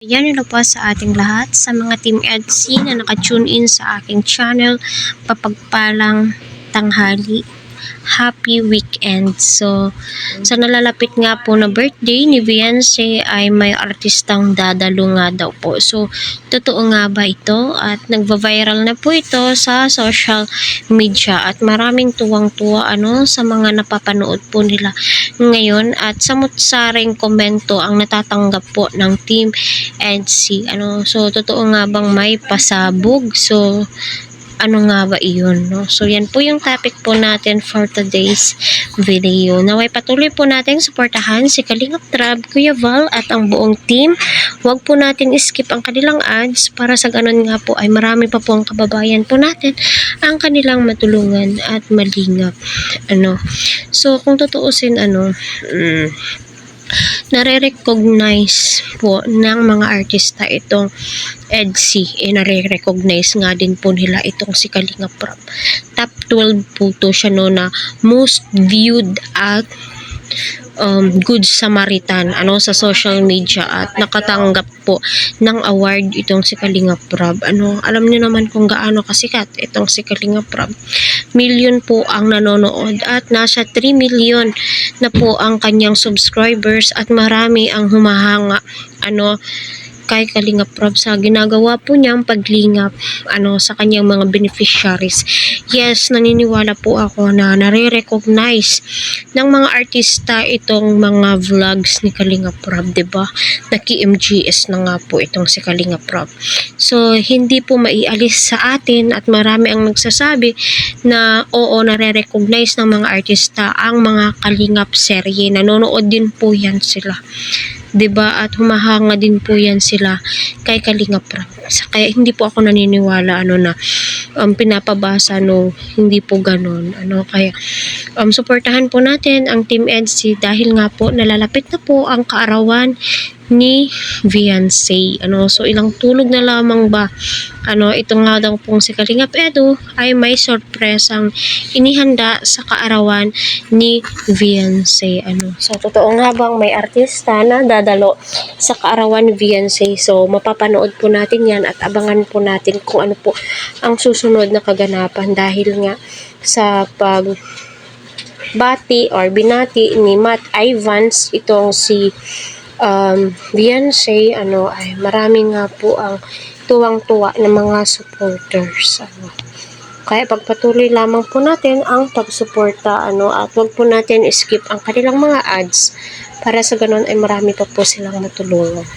Yan, hello po sa ating lahat, sa mga Team EDSI na naka-tune in sa aking channel. Papagpalang tanghali. Happy weekend. So, sa nalalapit nga po na birthday ni Beyonce ay may artistang dadalo nga daw po. So, totoo nga ba ito? At nagva-viral na po ito sa social media at maraming tuwang-tuwa sa mga napapanood po nila ngayon at samot-saring komento ang natatanggap po ng Team EDSI. So, totoo nga bang may pasabog? So, ano nga ba iyon, no? So, yan po yung topic po natin for today's video. Naway patuloy po natin suportahan si Kalingap Rab, Kuya Val at ang buong team. Huwag po natin skip ang kanilang ads para sa ganun nga po ay marami pa po ang kababayan po natin ang kanilang matulungan at malingap. So, kung tutuusin, nare-recognize po ng mga artista itong EDSI. Nare-recognize nga din po nila itong si Kalingap Rab. Top 12 po to siya na most viewed at Good Samaritan sa social media at nakatanggap po ng award itong si Kalingap Rab. Alam niyo naman kung gaano kasikat itong si Kalingap Rab. Million po ang nanonood at nasa 3 million na po ang kanyang subscribers at marami ang humahanga kay Kalingap Rab sa ginagawa po niyang paglingap sa kanyang mga beneficiaries. Yes, naniniwala po ako na nare-recognize ng mga artista itong mga vlogs ni Kalingap Rab, 'di ba? Naki-MGS na nga po itong si Kalingap Rab. So, hindi po maialis sa atin at marami ang nagsasabi na oo, nare-recognize ng mga artista ang mga Kalingap serye. Nanonood din po yan sila. 'Di ba? At humahanga din po yan sila kay Kalingap Rab. Kaya hindi po ako naniniwala na pinapabasa hindi po ganoon. Kaya suportahan po natin ang Team EDSI dahil nga po nalalapit na po ang kaarawan ni Beyonce. So, ilang tulog na lamang ba? Ito nga daw pong si Kalingap Edu ay may sorpresang inihanda sa kaarawan ni Beyonce. So, totoo nga bang may artista na dadalo sa kaarawan ni Beyonce? So, mapapanood po natin yan at abangan po natin kung ano po ang susunod na kaganapan dahil nga sa bati or binati ni Matt Ivans itong si Beyonce ay marami nga po ang tuwang-tuwa ng mga supporters. Kaya pagpatuloy lamang po natin ang pagsuporta at huwag po natin skip ang kanilang mga ads para sa ganun ay marami pa po silang matulungan.